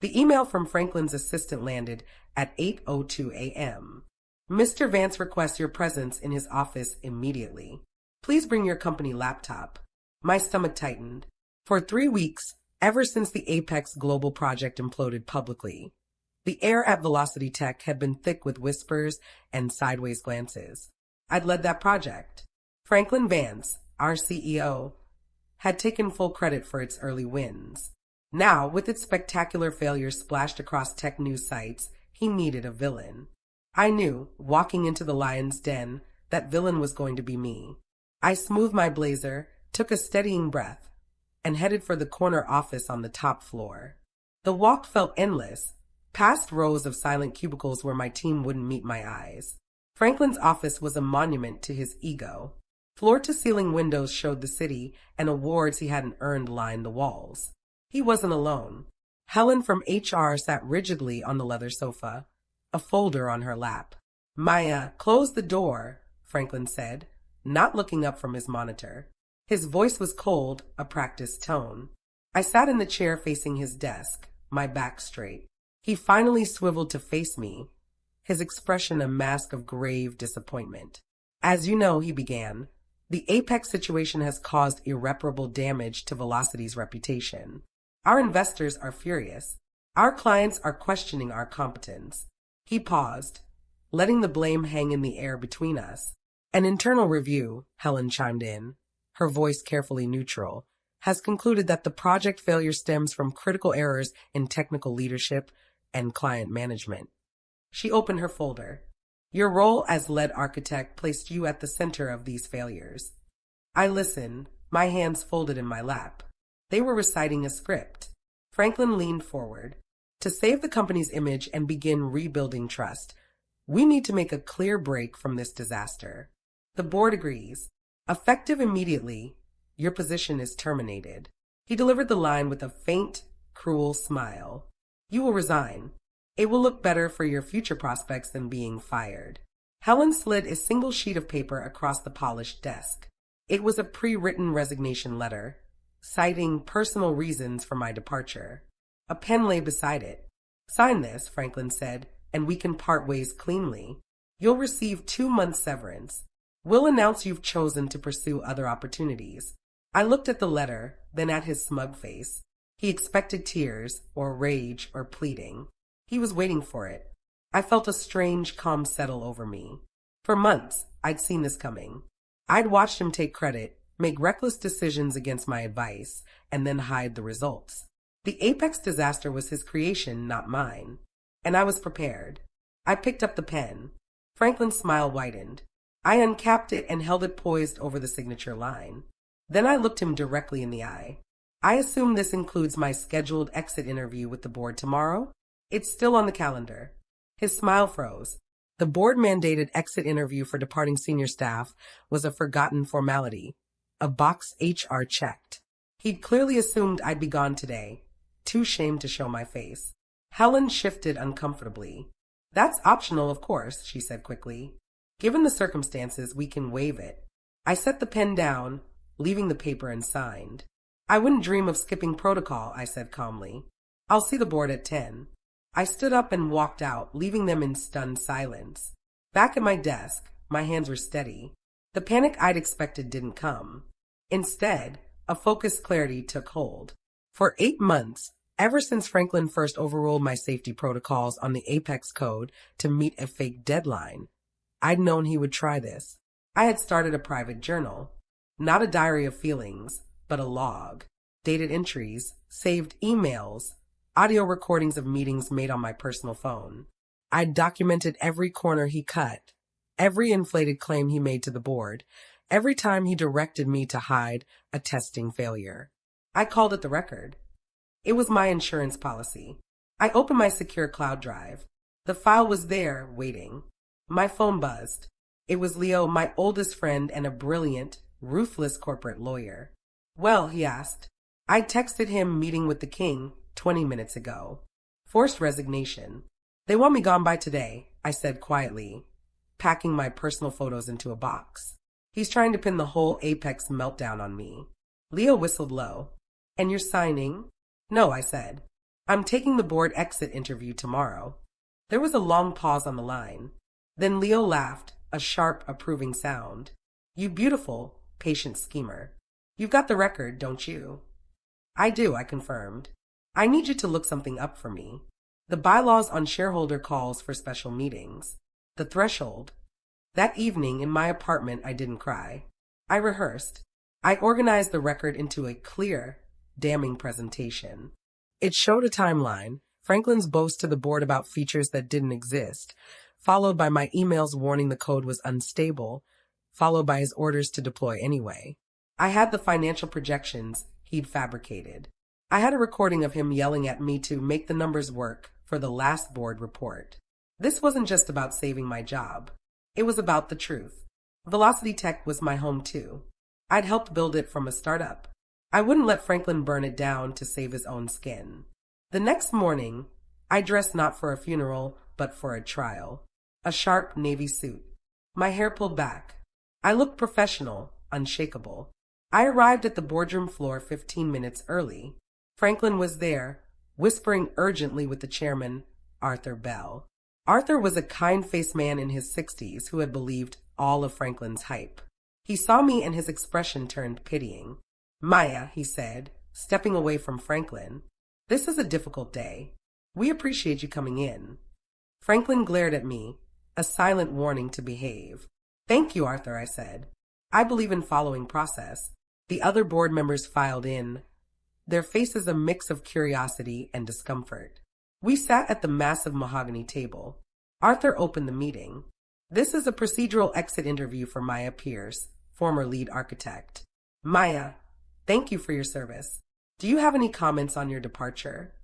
The email from Franklin's assistant landed at 8:02 a.m. Mr. Vance requests your presence in his office immediately. Please bring your company laptop. My stomach tightened. For 3 weeks, ever since the Apex Global project imploded publicly, the air at Velocity Tech had been thick with whispers and sideways glances. I'd led that project. Franklin Vance, our CEO, had taken full credit for its early wins. Now, with its spectacular failures splashed across tech news sites, he needed a villain. I knew, walking into the lion's den, that villain was going to be me. I smoothed my blazer, took a steadying breath, and headed for the corner office on the top floor. The walk felt endless, past rows of silent cubicles where my team wouldn't meet my eyes. Franklin's office was a monument to his ego. Floor-to-ceiling windows showed the city, and awards he hadn't earned lined the walls. He wasn't alone. Helen from HR sat rigidly on the leather sofa, a folder on her lap. "Maya, close the door," Franklin said, not looking up from his monitor. His voice was cold, a practiced tone. I sat in the chair facing his desk, my back straight. He finally swiveled to face me, his expression a mask of grave disappointment. "As you know," he began, "the Apex situation has caused irreparable damage to Velocity's reputation. Our investors are furious. Our clients are questioning our competence." He paused, letting the blame hang in the air between us. "An internal review," Helen chimed in, her voice carefully neutral, "has concluded that the project failure stems from critical errors in technical leadership and client management." She opened her folder. "Your role as lead architect placed you at the center of these failures." I listened, my hands folded in my lap. They were reciting a script. Franklin leaned forward. "To save the company's image and begin rebuilding trust, we need to make a clear break from this disaster. The board agrees. Effective immediately, your position is terminated." He delivered the line with a faint, cruel smile. "You will resign. It will look better for your future prospects than being fired." Helen slid a single sheet of paper across the polished desk. It was a pre-written resignation letter, citing personal reasons for my departure. A pen lay beside it. "Sign this," Franklin said, "and we can part ways cleanly. You'll receive 2 months severance. We'll announce you've chosen to pursue other opportunities." I looked at the letter, then at his smug face. He expected tears, or rage, or pleading. He was waiting for it. I felt a strange calm settle over me. For months, I'd seen this coming. I'd watched him take credit, make reckless decisions against my advice, and then hide the results. The Apex disaster was his creation, not mine. And I was prepared. I picked up the pen. Franklin's smile widened. I uncapped it and held it poised over the signature line. Then I looked him directly in the eye. "I assume this includes my scheduled exit interview with the board tomorrow?" "It's still on the calendar." His smile froze. The board-mandated exit interview for departing senior staff was a forgotten formality, a box HR checked. He'd clearly assumed I'd be gone today, too shamed to show my face. Helen shifted uncomfortably. "That's optional, of course," she said quickly. "Given the circumstances, we can waive it." I set the pen down, leaving the paper unsigned. "I wouldn't dream of skipping protocol," I said calmly. "I'll see the board at 10. I stood up and walked out, leaving them in stunned silence. Back at my desk, my hands were steady. The panic I'd expected didn't come. Instead, a focused clarity took hold. For 8 months, ever since Franklin first overruled my safety protocols on the Apex code to meet a fake deadline, I'd known he would try this. I had started a private journal. Not a diary of feelings, but a log. Dated entries, saved emails, audio recordings of meetings made on my personal phone. I'd documented every corner he cut, every inflated claim he made to the board, every time he directed me to hide a testing failure. I called it the record. It was my insurance policy. I opened my secure cloud drive. The file was there, waiting. My phone buzzed. It was Leo, my oldest friend and a brilliant, ruthless corporate lawyer. "Well," he asked. I texted him meeting with the king 20 minutes ago. "Forced resignation. They want me gone by today," I said quietly, packing my personal photos into a box. "He's trying to pin the whole Apex meltdown on me." Leo whistled low. "And you're signing?" "No," I said. I'm taking the board exit interview tomorrow. There was a long pause on the line. Then Leo laughed, a sharp, approving sound. You beautiful, patient schemer. You've got the record, don't you? I do, I confirmed. I need you to look something up for me. The bylaws on shareholder calls for special meetings. The threshold. That evening in my apartment, I didn't cry. I rehearsed. I organized the record into a clear, damning presentation. It showed a timeline, Franklin's boast to the board about features that didn't exist, followed by my emails warning the code was unstable, followed by his orders to deploy anyway. I had the financial projections he'd fabricated. I had a recording of him yelling at me to make the numbers work for the last board report. This wasn't just about saving my job. It was about the truth. Velocity Tech was my home too. I'd helped build it from a startup. I wouldn't let Franklin burn it down to save his own skin. The next morning, I dressed not for a funeral, but for a trial. A sharp navy suit. My hair pulled back. I looked professional, unshakable. I arrived at the boardroom floor 15 minutes early. Franklin was there, whispering urgently with the chairman, Arthur Bell. Arthur was a kind-faced man in his 60s who had believed all of Franklin's hype. He saw me and his expression turned pitying. Maya, he said, stepping away from Franklin. This is a difficult day. We appreciate you coming in. Franklin glared at me, a silent warning to behave. Thank you, Arthur, I said. I believe in following process. The other board members filed in, their faces a mix of curiosity and discomfort. We sat at the massive mahogany table. Arthur opened the meeting. This is a procedural exit interview for Maya Pierce, former lead architect. Maya, thank you for your service. Do you have any comments on your departure?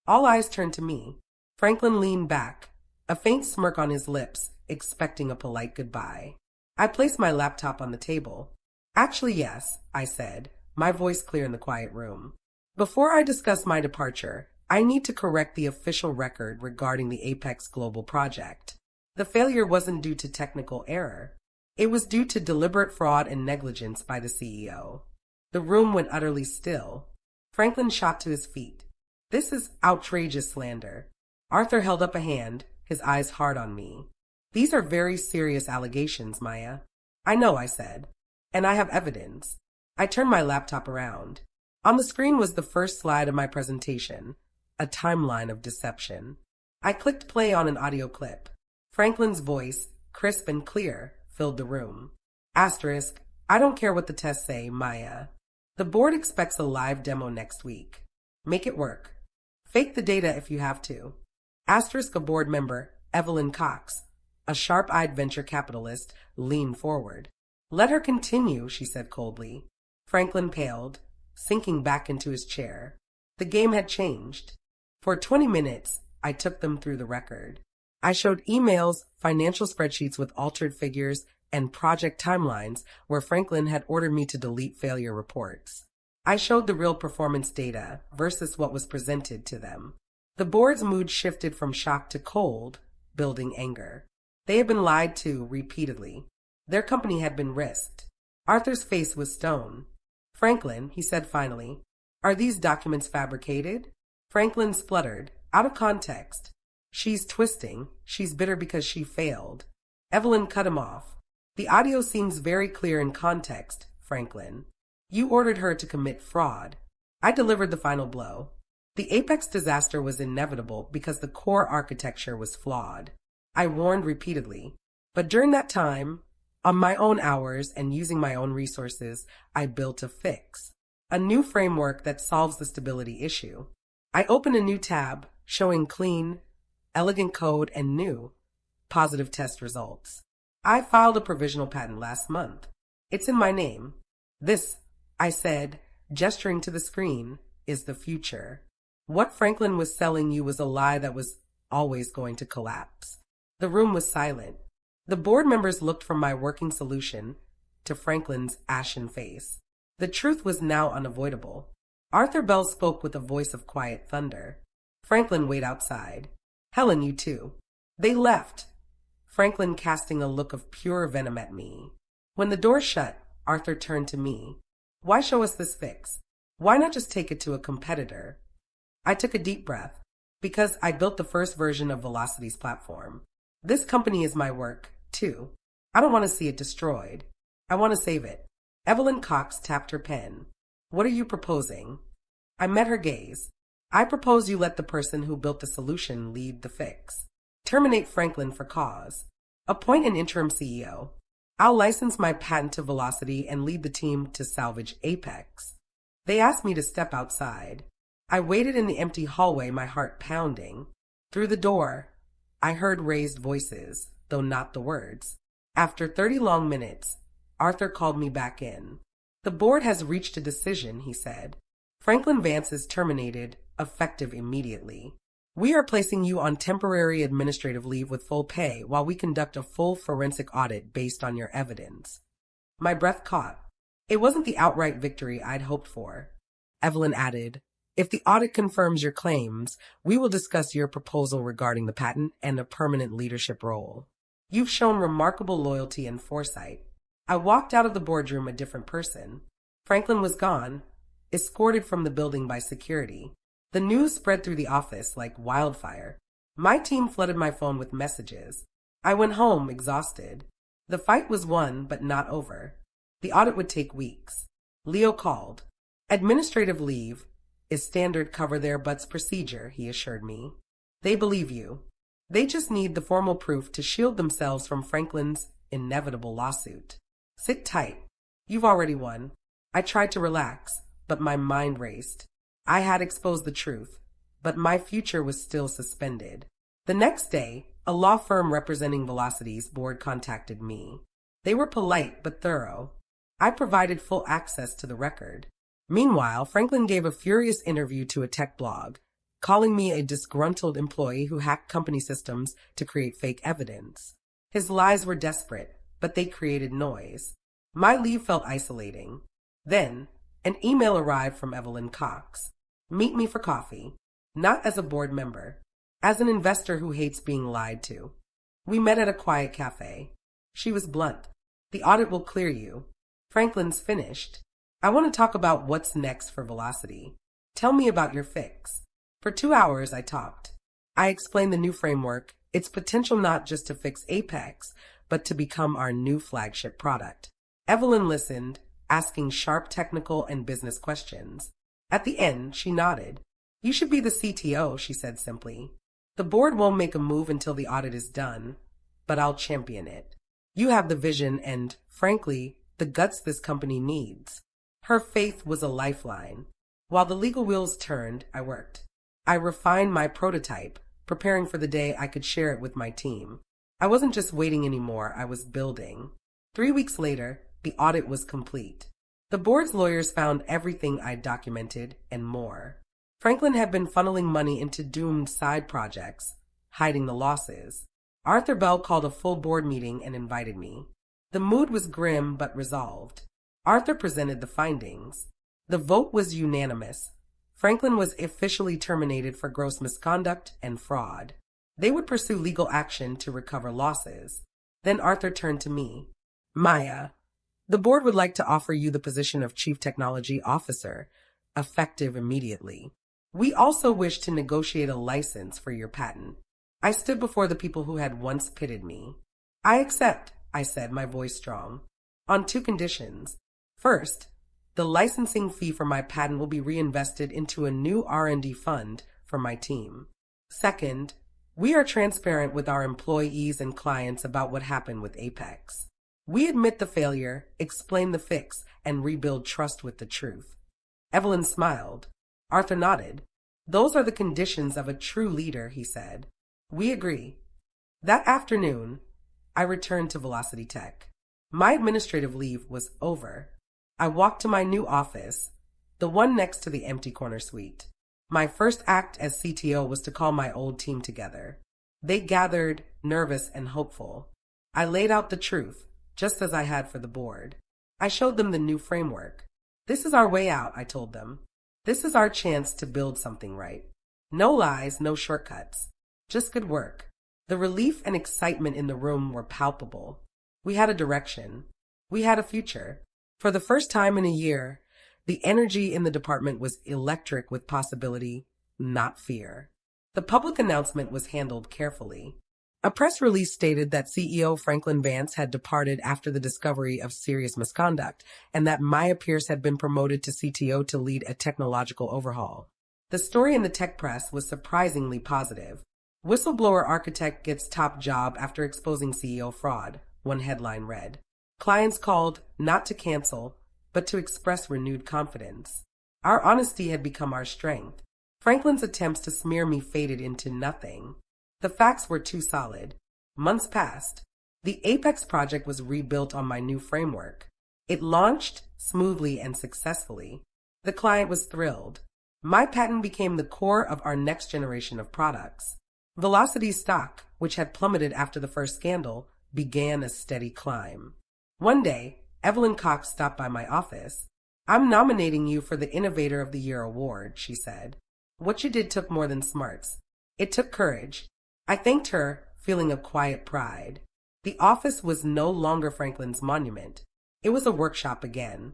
All eyes turned to me. Franklin leaned back, a faint smirk on his lips, expecting a polite goodbye. I placed my laptop on the table. Actually, yes, I said, my voice clear in the quiet room. Before I discuss my departure, I need to correct the official record regarding the Apex Global project. The failure wasn't due to technical error. It was due to deliberate fraud and negligence by the CEO. The room went utterly still. Franklin shot to his feet. This is outrageous slander. Arthur held up a hand, his eyes hard on me. These are very serious allegations, Maya. I know, I said. And I have evidence. I turned my laptop around. On the screen was the first slide of my presentation, a timeline of deception. I clicked play on an audio clip. Franklin's voice, crisp and clear, filled the room. Asterisk, I don't care what the tests say, Maya. The board expects a live demo next week. Make it work. Fake the data if you have to. Asterisk, a board member, Evelyn Cox, a sharp-eyed venture capitalist, leaned forward. Let her continue, she said coldly. Franklin paled, sinking back into his chair. The game had changed. For 20 minutes, I took them through the record. I showed emails, financial spreadsheets with altered figures, and project timelines where Franklin had ordered me to delete failure reports. I showed the real performance data versus what was presented to them. The board's mood shifted from shock to cold, building anger. They had been lied to repeatedly. Their company had been risked. Arthur's face was stone. Franklin, he said finally, are these documents fabricated? Franklin spluttered, out of context. She's twisting. She's bitter because she failed. Evelyn cut him off. The audio seems very clear in context, Franklin. You ordered her to commit fraud. I delivered the final blow. The Apex disaster was inevitable because the core architecture was flawed. I warned repeatedly. But during that time, on my own hours and using my own resources, I built a fix. A new framework that solves the stability issue. I opened a new tab showing clean, elegant code and new, positive test results. I filed a provisional patent last month. It's in my name. This, I said, gesturing to the screen, is the future. What Franklin was selling you was a lie that was always going to collapse. The room was silent. The board members looked from my working solution to Franklin's ashen face. The truth was now unavoidable. Arthur Bell spoke with a voice of quiet thunder. Franklin wait outside. Helen, you too. They left, Franklin casting a look of pure venom at me. When the door shut, Arthur turned to me. Why show us this fix? Why not just take it to a competitor? I took a deep breath because I built the first version of Velocity's platform. This company is my work, too. I don't want to see it destroyed. I want to save it. Evelyn Cox tapped her pen. What are you proposing? I met her gaze. I propose you let the person who built the solution lead the fix. Terminate Franklin for cause. Appoint an interim CEO. I'll license my patent to Velocity and lead the team to salvage Apex. They asked me to step outside. I waited in the empty hallway, my heart pounding. Through the door, I heard raised voices, though not the words. After 30 long minutes, Arthur called me back in. The board has reached a decision, he said. Franklin Vance is terminated, effective immediately. We are placing you on temporary administrative leave with full pay while we conduct a full forensic audit based on your evidence. My breath caught. It wasn't the outright victory I'd hoped for. Evelyn added, if the audit confirms your claims, we will discuss your proposal regarding the patent and a permanent leadership role. You've shown remarkable loyalty and foresight. I walked out of the boardroom a different person. Franklin was gone, escorted from the building by security. The news spread through the office like wildfire. My team flooded my phone with messages. I went home exhausted. The fight was won, but not over. The audit would take weeks. Leo called. Administrative leave is standard cover their butts procedure, he assured me. They believe you. They just need the formal proof to shield themselves from Franklin's inevitable lawsuit. Sit tight. You've already won. I tried to relax, but my mind raced. I had exposed the truth, but my future was still suspended. The next day, a law firm representing Velocity's board contacted me. They were polite but thorough. I provided full access to the record. Meanwhile, Franklin gave a furious interview to a tech blog, calling me a disgruntled employee who hacked company systems to create fake evidence. His lies were desperate, but they created noise. My leave felt isolating. Then, an email arrived from Evelyn Cox. Meet me for coffee. Not as a board member. As an investor who hates being lied to. We met at a quiet cafe. She was blunt. The audit will clear you. Franklin's finished. I want to talk about what's next for Velocity. Tell me about your fix. For 2 hours I talked. I explained the new framework, its potential not just to fix Apex, but to become our new flagship product. Evelyn listened, asking sharp technical and business questions. At the end, she nodded. You should be the CTO, she said simply. The board won't make a move until the audit is done, but I'll champion it. You have the vision and, frankly, the guts this company needs. Her faith was a lifeline. While the legal wheels turned, I worked. I refined my prototype, preparing for the day I could share it with my team. I wasn't just waiting anymore, I was building. 3 weeks later, the audit was complete. The board's lawyers found everything I'd documented and more. Franklin had been funneling money into doomed side projects, hiding the losses. Arthur Bell called a full board meeting and invited me. The mood was grim but resolved. Arthur presented the findings. The vote was unanimous. Franklin was officially terminated for gross misconduct and fraud. They would pursue legal action to recover losses. Then Arthur turned to me. Maya, the board would like to offer you the position of Chief Technology Officer, effective immediately. We also wish to negotiate a license for your patent. I stood before the people who had once pitted me. I accept, I said, my voice strong. On 2 conditions. First, the licensing fee for my patent will be reinvested into a new R&D fund for my team. Second, we are transparent with our employees and clients about what happened with Apex. We admit the failure, explain the fix, and rebuild trust with the truth. Evelyn smiled. Arthur nodded. Those are the conditions of a true leader, he said. We agree. That afternoon, I returned to Velocity Tech. My administrative leave was over. I walked to my new office, the one next to the empty corner suite. My first act as CTO was to call my old team together. They gathered, nervous and hopeful. I laid out the truth, just as I had for the board. I showed them the new framework. This is our way out, I told them. This is our chance to build something right. No lies, no shortcuts. Just good work. The relief and excitement in the room were palpable. We had a direction. We had a future. For the first time in a year, the energy in the department was electric with possibility, not fear. The public announcement was handled carefully. A press release stated that CEO Franklin Vance had departed after the discovery of serious misconduct, and that Maya Pierce had been promoted to CTO to lead a technological overhaul. The story in the tech press was surprisingly positive. Whistleblower architect gets top job after exposing CEO fraud, one headline read. Clients called not to cancel, but to express renewed confidence. Our honesty had become our strength. Franklin's attempts to smear me faded into nothing. The facts were too solid. Months passed. The Apex project was rebuilt on my new framework. It launched smoothly and successfully. The client was thrilled. My patent became the core of our next generation of products. Velocity's stock, which had plummeted after the first scandal, began a steady climb. One day, Evelyn Cox stopped by my office. I'm nominating you for the Innovator of the Year award, she said. What you did took more than smarts. It took courage. I thanked her, feeling a quiet pride. The office was no longer Franklin's monument. It was a workshop again.